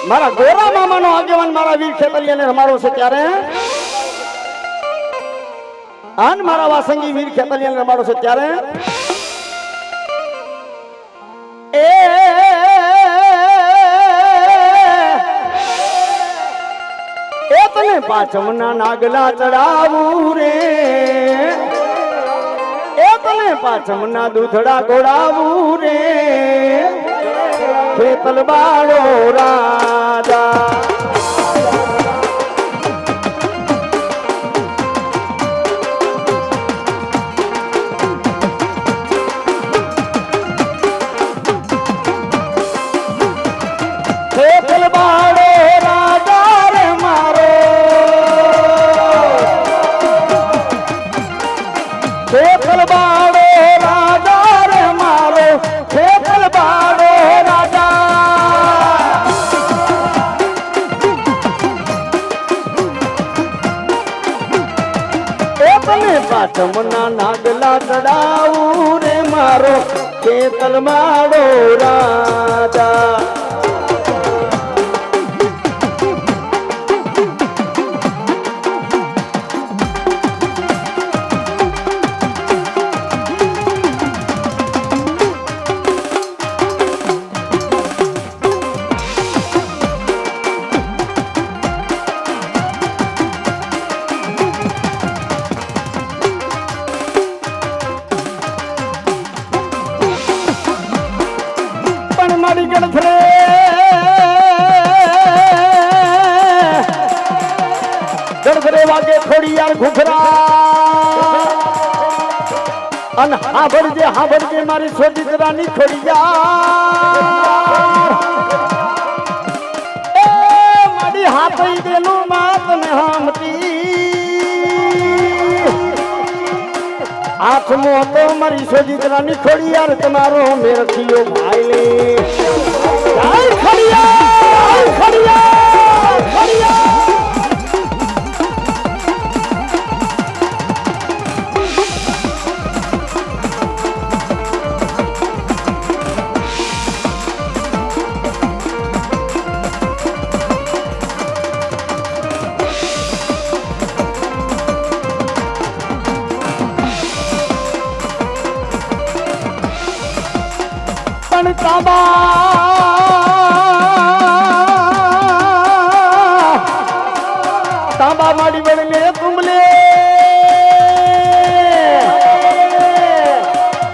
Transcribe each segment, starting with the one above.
મારા ગોરા મામાનો આગેવાન મારા વીર ખેતરિયાને રમાડો છે ત્યારે આન મારા વાસંગી વીર ખેતરિયાને રમાડો છે ત્યારે એ તને પાછમના નાગલા ચડાવું રે એ તને પાછમના દૂધડા ગોડાવું રે ખેતલ બાળો રાજા ખેતલ બાળો રાજા રે મારો ખેતલ બાળો રાજા રે મારો ખેતલ બાળો પાછમના નાગલા ચડાવું રે મારો ખેતલ માળો રાજા ગણગરે વાગે ખોડિયાર ઘુઘરા અન હાંભળજે મારી સોજીતરાની ખોડિયાર એ મારી હાથઈ દેલું માત ને હામતી આઠમો તો મારી સોજીતરાની ખોડિયાર તમારો મેરખીયો ભાઈ લે ખોડિયાર ખોડિયાર ખોડિયાર તાંબા માડી બળને તુંબલે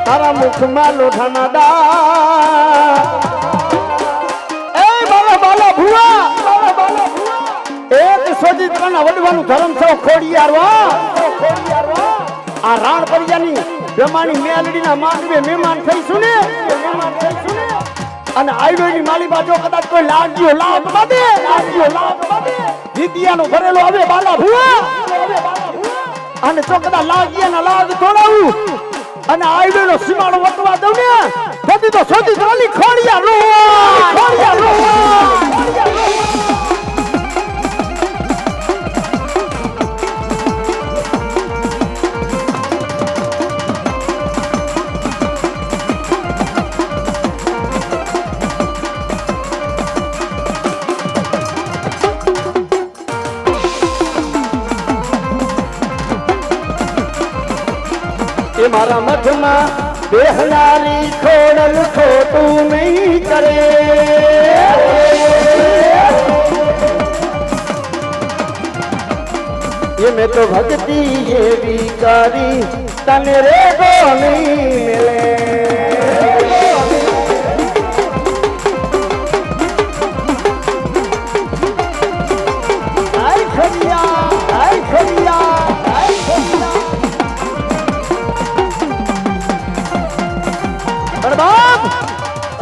તારા મુખમાં લોઠાના દા એ બાલા ભુવા એક સોજીત્રાના વડવાનું ધર્મ છો ખોડિયાર આ રાણ પરિયાની બ્રહ્માની મેલડીના માંડવે મહેમાન થઈશું ને અને હાઈવેની માલી બાજુ કદાચ કોઈ લાગ્યો લાગ બાદે જીતિયાનો ભરેલો હવે બાલા ભુવા અને જો કદાચ લાગીયાના લાગ તોડાવું અને હાઈવેનો સીમાડો વટવા દઉં ને તેથી તો સોધી ત્રાલી ખોડિયાર એ મારા મઠમાં બેહનારી ખોડલ ખોટું નહીં કરે એ મેં તો ભક્તિ એવી કરી તને રે ગો નહીં મિલે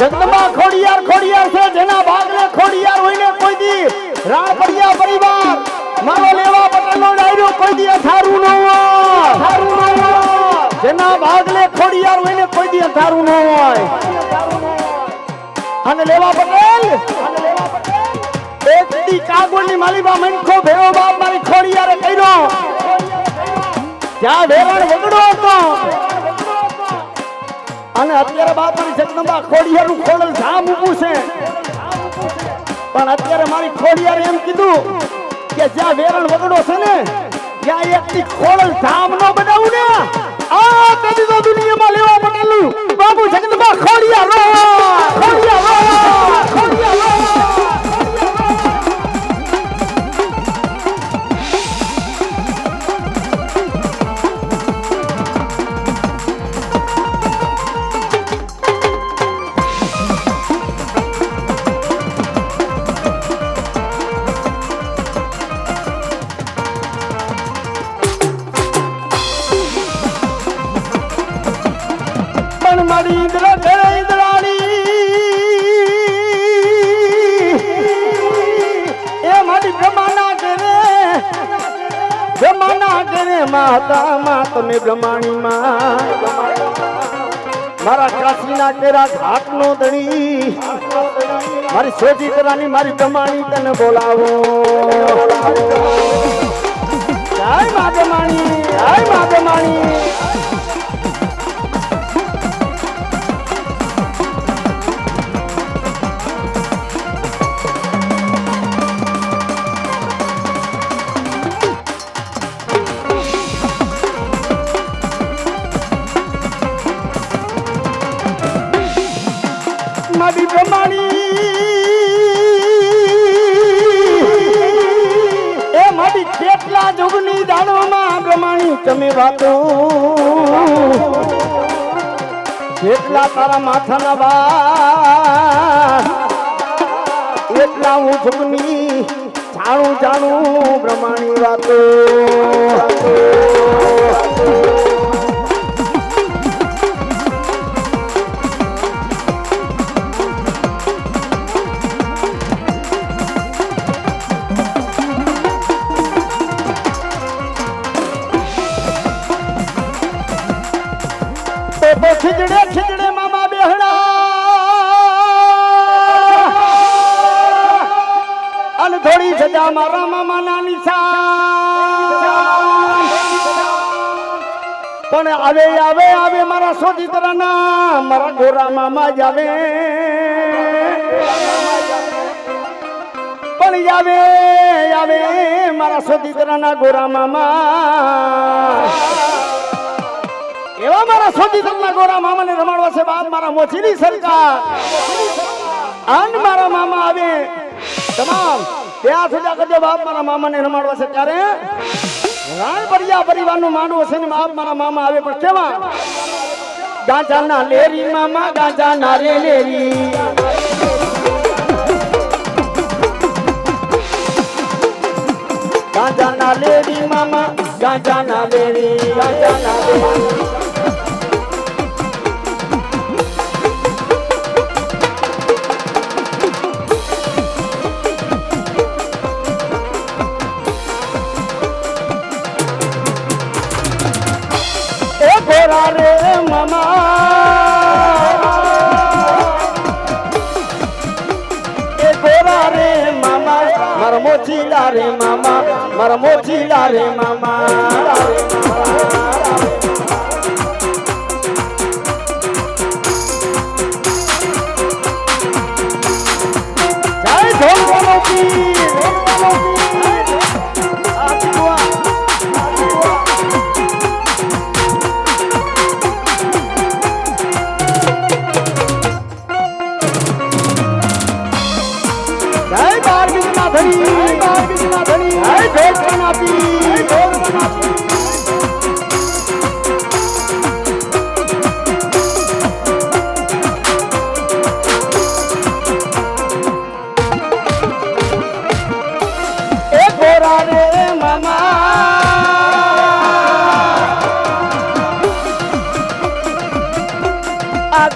જગદંબા ખોડિયાર ખોડિયાર છે જેના ભાગલે ખોડિયાર હોય ને કોઈ દી રાણપરિયા પરિવાર મારો લેવા પટેલનો ડાયરો કોઈ દી અથારું ન હોય જેના ભાગલે ખોડિયાર હોય ને કોઈ દી અથારું ન હોય અને લેવા પટેલ એક દી કાગોળની માલીબા મનખો ભેવો બાપ મારી ખોડિયારે કર્યો જ્યાં વેરણ વગડો હતો અને અત્યારે બાપાની જગદંબા ખોડિયારનું ખોડલ ધામ ઊભું છે પણ અત્યારે મારી ખોડિયારે એમ કીધું કે જ્યાં વેરણ વગડો છે ને ત્યાં એકની ખોડલ ધામ નો બનાવું ને આ કદી તો દુનિયામાં લેવા પટેલું બાબુ જગદંબા ખોડિયારો ખોડિયારો ખોડિયારો મારી ઇન્દ્ર ઘરે ઇન્દ્રાણી એ મારી બ્રહ્માના ઘરે માતા મા તમે બ્રહ્માણી માં મારા કાશીના કેરા ઘાટ નો ધણી મારી સોજી કરાની મારી બ્રહ્માણી તને બોલાવો જય મા બ્રહ્માણી જય મા બ્રહ્માણી મારી બ્રહ્માણી એ મારી કેટલા જુગની દાણોમાં બ્રહ્માણી તમે વાતો કેટલા તારા માથાના બાર એટલા હું જુગની જાણું બ્રહ્માણી વાતો ખીજડે ખીજડે મામા બેહડા અને થોડી સજા મારા મામા ના નિશાન પણ આવે આવે આવે મારા સોજી તરાના મારા ગોરા મામા જ આવે પણ આવે આવે મારા સોજી તરાના ગોરા મામા એવા મારા સોજી તરના ગોરા મામાને રમાડવા છે બાપ મારા મોચીની સરકાર આન મારા મામા આવે તમામ ત્યાં સજા કરજો બાપ મારા મામાને રમાડવા છે ત્યારે રાણપરિયા પરિવારનું માંડવું છે ને બાપ મારા મામા આવે પણ કેવા ગાંજાના લેરી મામા ગાંજાના રે લેરી ગાંજાના લેરી મામા ગાંજાના લેરી ગાંજાના લેરી રે મામા એ ગોરા રે મામા મારા મોચીલા રે મામા મારા મોચીલા રે મામા જય ઢોલવાનો પીર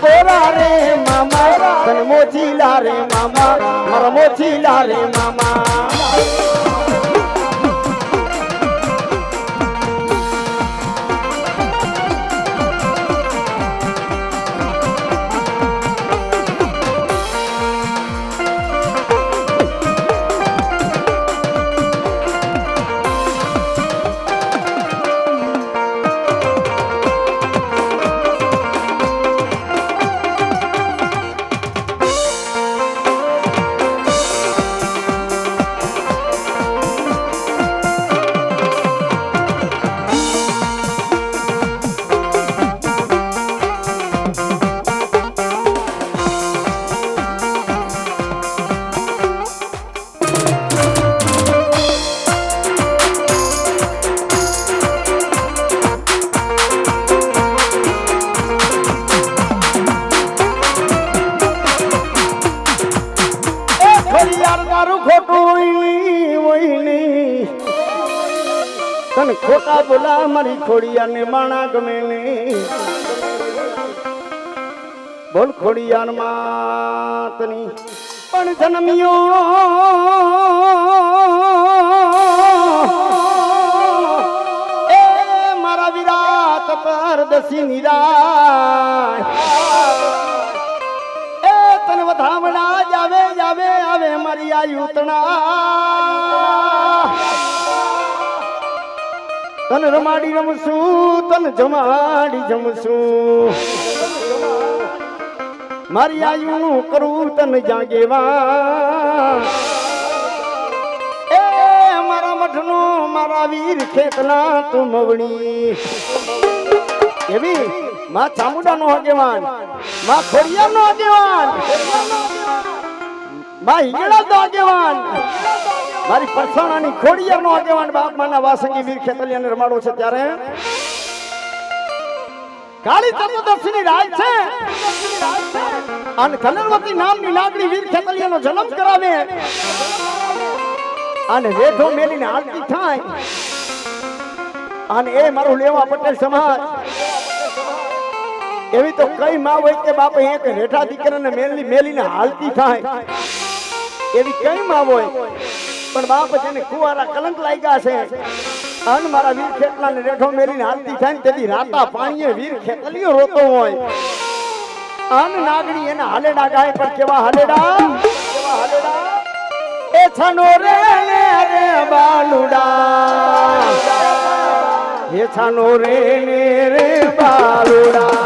ગોરા રે મામા તને મોચીલા રે મામા મારા મોચીલા રે મામા ખોડિયાર તારું ખોટું હોય નહીં તને ખોટા બોલા મારી ખોડિયાર ને માણા ગમે નહીં બોલ ખોડિયાર માતની પણ જન્મ્યો એ મારા વિરાટ પરદસી નિરાય એ તને વધામણા જાવે જાવે આવે મારી આ યુતણા તને રમાડી રમશું તને જમાડી જમશું મારી આયુનું કરું તને જાગેવા એ મારા મઠનો મારા વીર ખેતના તું મવણી એવી માં ચામુંડાનો આગેવાન માં ખોડિયારનો આગેવાન માં હિંગળાનો આગેવાન મારી પરસાણાની ખોડિયારનો આગેવાન બાપ માના વાસંગી વીર ખેતલિયાને રમાડો છે ત્યારે કાળી ચતુર્દશીની રાત છે અને કનરવતી નામની નાગરી વીર ખેતલિયાનો જન્મ કરાવે અને વેઠો મેલીને આરતી થાય અને એ મારું લેવા પટેલ સમાજ એવી તો કઈ માં હોય કે બાપ એક રેઠા દીકરાને મેલીને હાલતી થાય એવી કઈ માં હોય પણ બાપ જેને કુવારા કલંક લાગ્યા છે અન મારા વીર ખેતલાને રેઠો મેલીને હાલતી થાય ને તેથી રાતા પાણીએ વીર ખેતલિયો રોતો હોય અન નાગણી એના હાલેડા ગાય પણ કેવા હાલેડા એ છનો રે રે બાલુડા એ છનો રે રે બાલુડા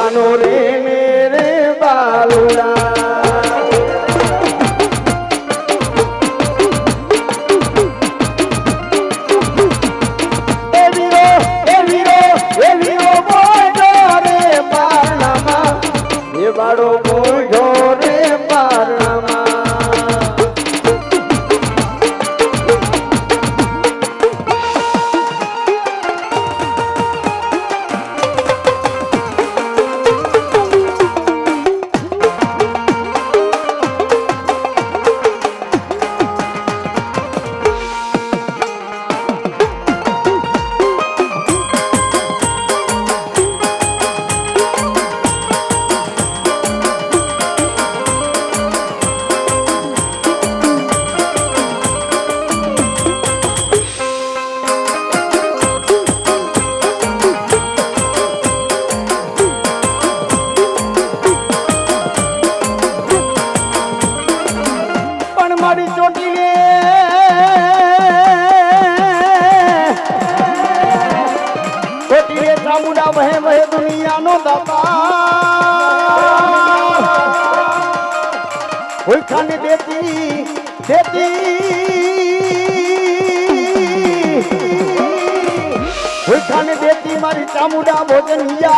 नो रे मेरे बालुड़ा ए वीरो बोलो रे पारनामा ये बाड़ो बोलो रे पारनामा મારી ચોટીલે ચામુંડા વહે વહે દુનિયાનો દાતા ભૂલખાને દેતી ભૂલખાને દેતી મારી ચામુંડા ભોજનિયા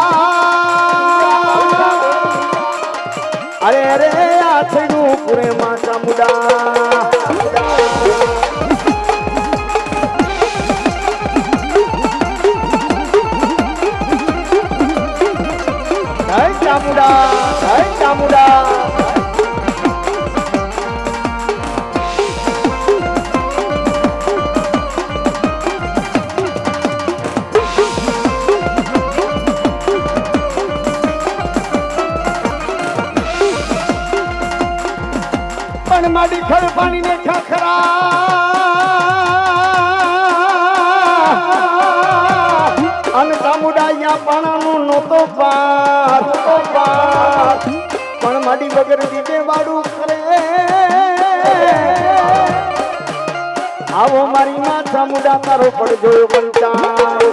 અરે અરે આ થયું પૂરે માં ચામુંડા જય ચામુંડા પણ માડી ખર પાણી ને ખખરા અને ચામુંડા અહીંયા પાણાનું નહોતો પાર પણ માડી વગર દીધે વાડું કરે આવો મારી માં ચામુંડા તારો પડજો બંચાર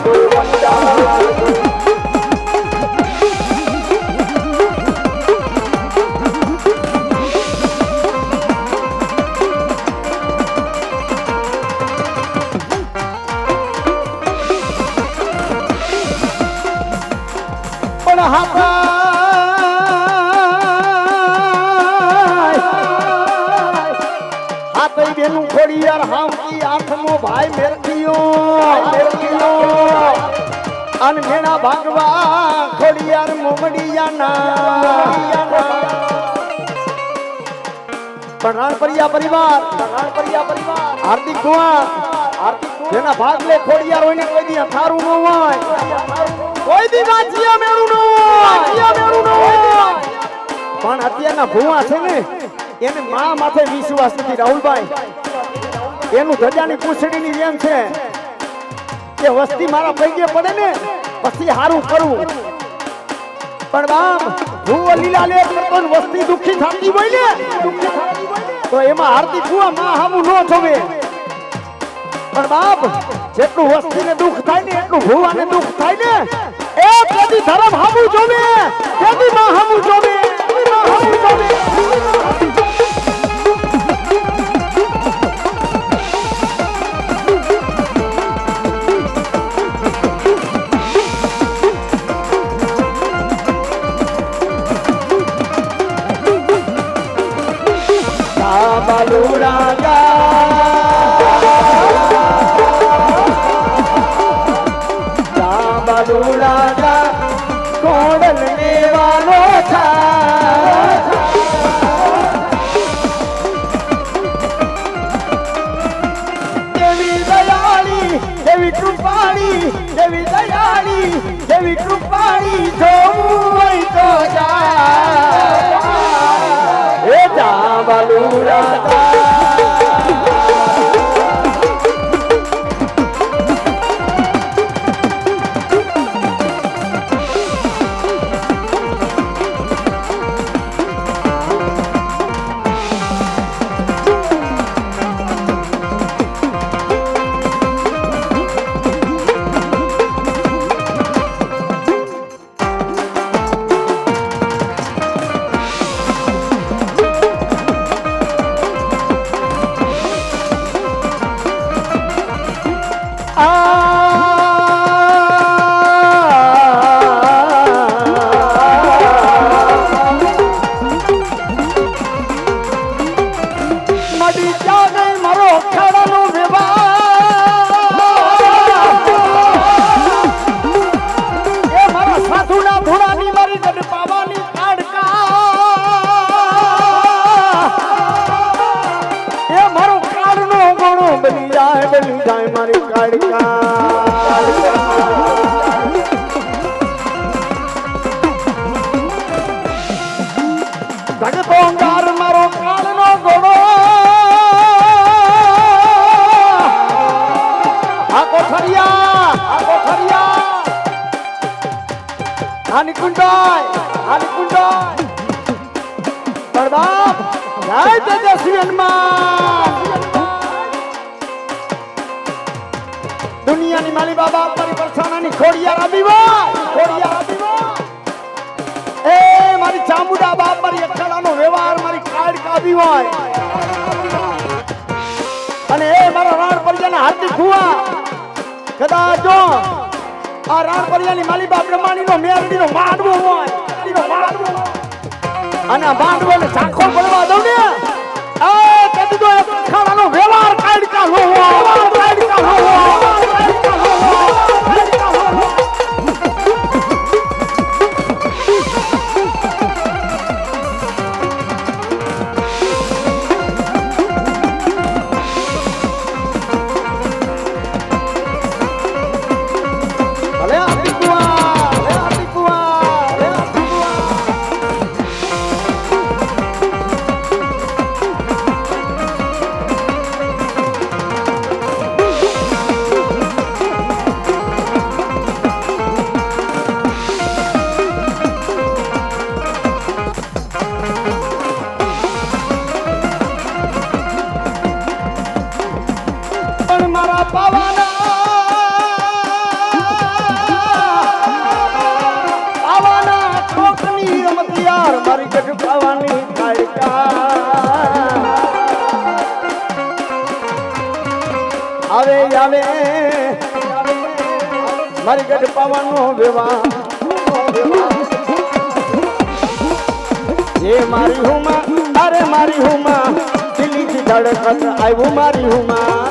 હાથ બેનું ખોડી ખોડિયાર હામકી આઠમો ભાઈ મેરકીયો અન મેણા ભાગવા ખોડિયાર મોમડિયાના રાણપરિયા પરિવાર હાર્દિક કુવા જેના ભાગ લે ખોડિયાર હોય ને કોઈ દી અથારું ન હોય કોઈ દી વાંચિયા મેળું ન હોય પણ અત્યારના ભુવા છે ને એને માં માથે વિશ્વાસ નથી રાહુલભાઈ એનું ધજાની પૂછડીની જેમ છે કે વસ્તી મારા પૈગે પડે ને પછી હારું કરવું પણ બાપ ભુવો લીલા લે કરતો વસ્તી દુખી થતી હોય ને તો એમાં હાર્દિક ભુવા માં હામું ન જોવે પણ બાપ જેટલું વસ્તીને દુખ થાય ને એટલું ભુવાને દુખ થાય ને એ કદી ધર્મ હામું જોવે કદી માં હામું જોવે બાલુ રાજા કોડલ લેવાનો દેવી દયાળી દેવી કૃપાળી જોવું હોય તો જા એ જા બાલુ રાજા મારી કાળકા ભગતો અંગાર મારો કાળનો ઘોડો આકો ફરિયા આની કુંડાય પણ બાપ જય તેજસ્વી હનુમાન દુનિયાની માલી બાબા મારી પરસાણાની ખોડિયાર આવી એ મારી ચામુંડા બાપ મારી અખાડાનો વ્યવહાર મારી કાળકા આવી હોય અને એ મારા રાણપરિયાના હાર્દિક ભુવા કદાચ જો આ રાણપરિયાની માલી બાપ બ્રહ્માણીનો મેરડીનો માંડવો હોય અને આ માંડવોને ઝાંખો પડવા દઉં ને કદી તો અખાડાનો વ્યવહાર કાળકા નો આવે મારી ગઢ પાવાનો વિવાહ એ મારી હુમા અરે મારી હુમા દિલ્હી ધડકન આવ્યું મારી હુમા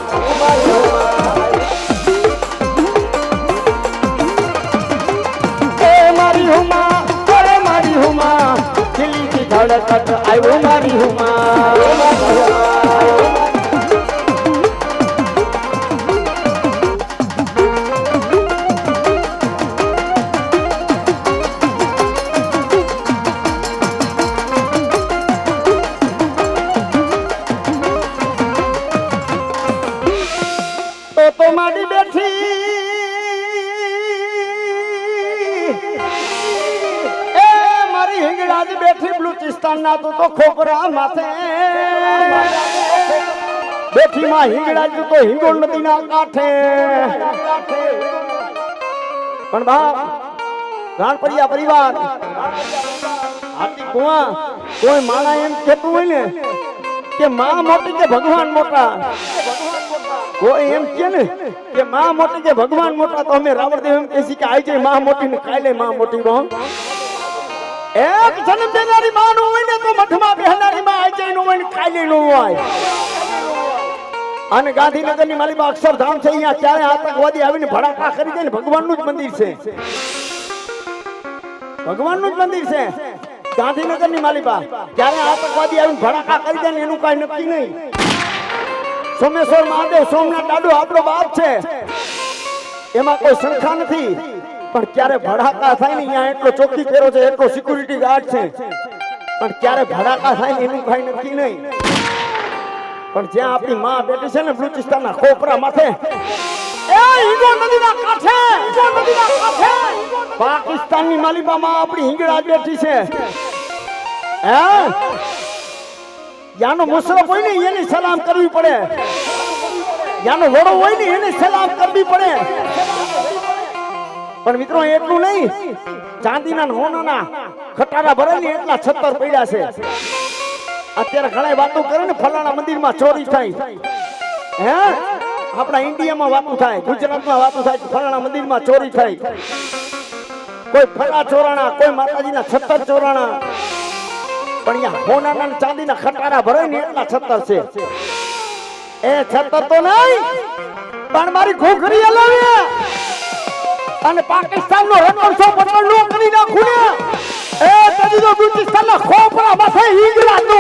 એ મારી હુમા અરે મારી હુમા દિલથી ધડકન આવ્યું મારી હુમા તો મારી બેઠી એ મારી હિંગળાજ બેઠી બલુચિસ્તાન ના તું તો ખોપરા માથે બેઠી માં હિંગળાજ તો હિંગોળ નદી ના કાંઠે પણ બાપ રાણપરિયા પરિવાર હાથી કુવા કોઈ માણા એમ કહેતું હોય ને કે માં મોટી કે ભગવાન મોટા કોઈ એમ કે ને કે માં મોટી કે ભગવાન મોટા તો અમે રાવણદેવ એમ કહેસી કે આઈ જાય માં મોટી ને કાલે માં મોટી રો એક જન્મ દેનારી માં નો હોય ને તો મઠમાં બેહનારી માં આઈ જાય નો હોય ને કાલે નો હોય અને ગાંધીનગર ની માલિબા અક્ષરધામ છે અહીંયા ચારે આતંકવાદી આવીને ભડાકા કરી દે ને ભગવાન નું જ મંદિર છે ભગવાન નું જ મંદિર છે ગાંધીનગર ની માલિબા ચારે આતંકવાદી આવીને ભડાકા કરી દે ને એનું કઈ નક્કી નહીં સોમેશ્વર મહાદેવ સોમનાથ દાદુ આપણો બાપ છે એમાં કોઈ શંકા નથી પણ ક્યારે ભડાકા થાય ને અહીંયા એટલો ચોકી કર્યો છે એટલો સિક્યુરિટી ગાર્ડ છે પણ ક્યારે ભડાકા થાય ને એનું કઈ નક્કી નહીં પણ જ્યાં આપણી માં બેઠી છે ને બલુચિસ્તાનના ખોપરા માથે એ હિંગો નદીના કાંઠે પાકિસ્તાનની માલિબામાં આપણી હિંગળા બેઠી છે હે યાનો મુશરફ હોય ને એની સલામ કરવી પડે યાનો વડો હોય ને એને સલામ કરવી પડે પણ મિત્રો એટલું નહીં ચાંદીના હોનાના ખટારા ભરે ને એટલા 76 પડ્યા છે અત્યારે ઘણા વાતો કરે ને ફલાણા મંદિરમાં ચોરી થાય હે આપણા ઇન્ડિયામાં વાતો થાય ગુજરાતમાં વાતો થાય ફલાણા મંદિરમાં ચોરી થાય કોઈ ફલા ચોરાણા કોઈ માતાજીના 76 ચોરાણા પણ અહીંયા હોનાના ચાંદીના ખટારા ભરે ને એટલા 76 છે એ 76 તો નહીં પણ મારી ઘોઘરી હલાવે અને પાકિસ્તાનનો રણોત્સવ પકડનો કરી નાખું ને એ તદી તો બલુચિસ્તાનના ખોપરા માથે હિંગળા નો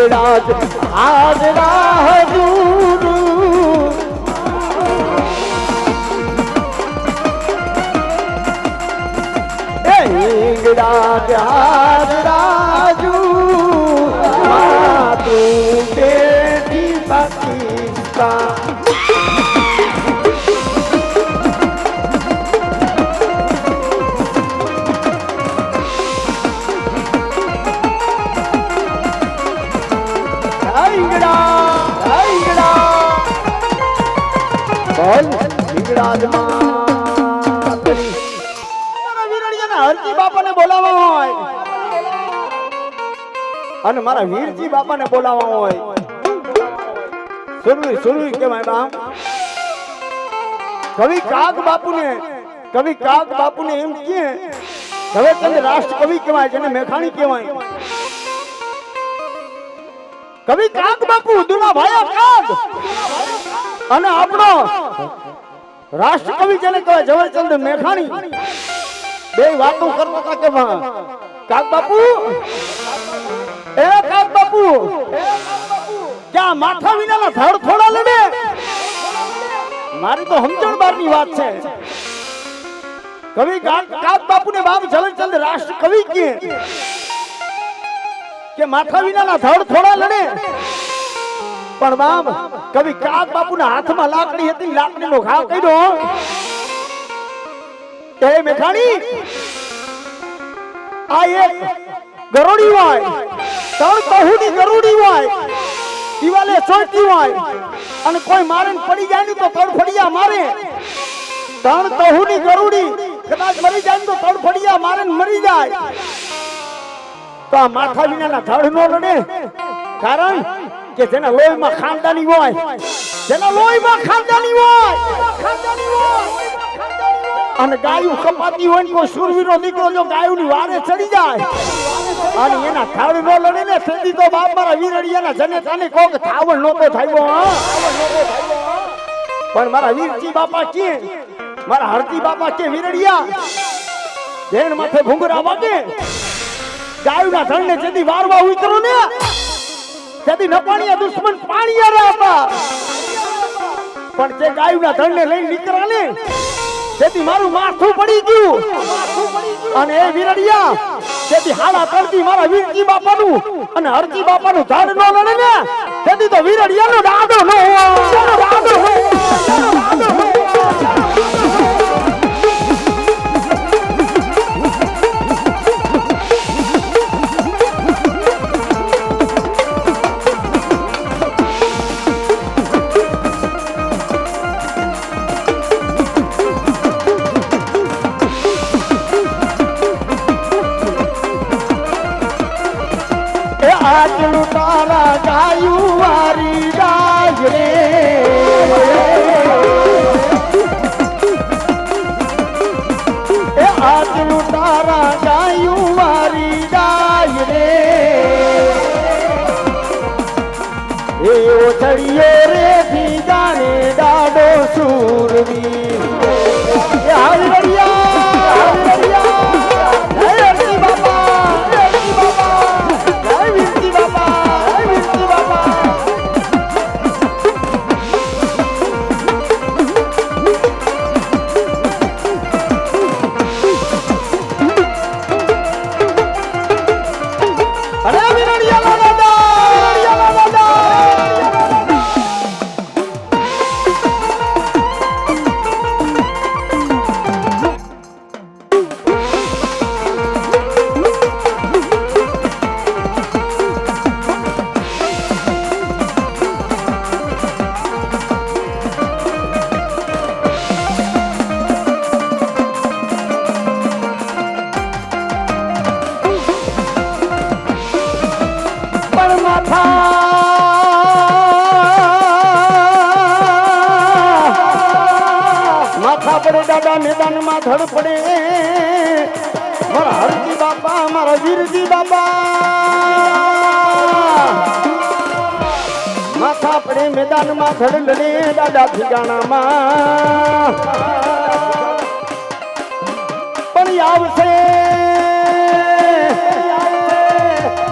હિંગળાજ હાજરા હજૂર એ હિંગળાજ હાજરા હજૂર તું બેઠી પાકિસ્તાન હરજી બાપાને બોલાવવા હોય અને મારા વીરજી બાપાને બોલાવવા હોય સુરવીર સુરવીર કેવાય બાપ કવિ કાગ બાપુને એમ કે ઝવેરચંદ રાષ્ટ્ર કવિ કહેવાય જેને મેઘાણી કહેવાય કવિ કાગ બાપુ દુલા ભાયા કાગ અને આપણો રાષ્ટ્ર કવિ જેને કહેવાય ઝવેરચંદ મેઘાણી બે વાતો કરતા હતા કે કાગ બાપુ એ કાગ બાપુ ક્યાં માથા વિનાના ધડ થોડા લડે મારી તો સમજણ બારની વાત છે કવિ કાગ બાપુને બાપ ઝવેરચંદ રાષ્ટ્ર કવિ કે માથા વિનાના ધડ થોડા લડે પણ બાપ કવિ કાગ બાપુના હાથમાં લાકડી હતી લાકડીનો ઘા કર્યો કે મેઘાણી આ એક ગરોડી હોય ત્રણ કહુની ગરોડી હોય દિવાલે ચોંટી હોય અને કોઈ મારે પડી જાય ને તો તડફડિયા મારે ત્રણ તહુની ગરુડી કદાચ મરી જાય તો તડફડિયા મારે મરી જાય તો આ માથા વિનાના ધડ નો લડે કારણ કે જેના લોહીમાં ખાનદાની હોય જેના લોહીમાં ખાનદાની હોય અને ગાયું કપાતી હોય ને કોઈ સુરવીરો દીકરો જો ગાયુંની વારે ચડી જાય અને એના થાળ નો લડે ને તેથી તો બાપ મારા વીરડિયાના જનેતાને કોક થાવણ નહોતો થયો પણ મારા વીરજી બાપા કે મારા હરતી બાપા કે વીરડિયા ધેણ માથે ભૂંગરા વાગે ગાયુંના ધણને જેથી વારવા ઉતરો ને જેથી નપાણીયા દુશ્મન પાણીયા રે આપા પણ તે ગાયુંના ધણને લઈને નીકળ્યા ને જેથી મારું માથું પડી ગયું અને એ વીરડિયા જેથી હાડા તળતી મારા વીરજી બાપાનું અને હરજી બાપાનું ધાડ નો લડે ને તેથી તો વીરડિયાનો દાદો નો આજનું તારા ગાયું વારી ગાય રે એ આજનું તારા ગાયું વારી ગાય રે એ ઓછડીયો રે ભીગાને ડાડો સુરવી એ હાલડિયા માથા પડે દાદા મેદાનમાં ધડ પડે મારા હરજી બાપા મારા વીરજી બાપા માથા પડે મેદાનમાં ધડ લડે દાદા ઠિકાણામાં પણ આવશે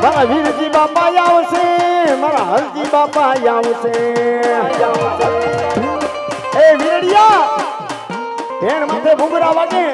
મારા વીરજી બાપા આવશે મારા હરજી બાપા આવશે એ વીરડિયા ધેણ માથે ભૂંગરા વાગે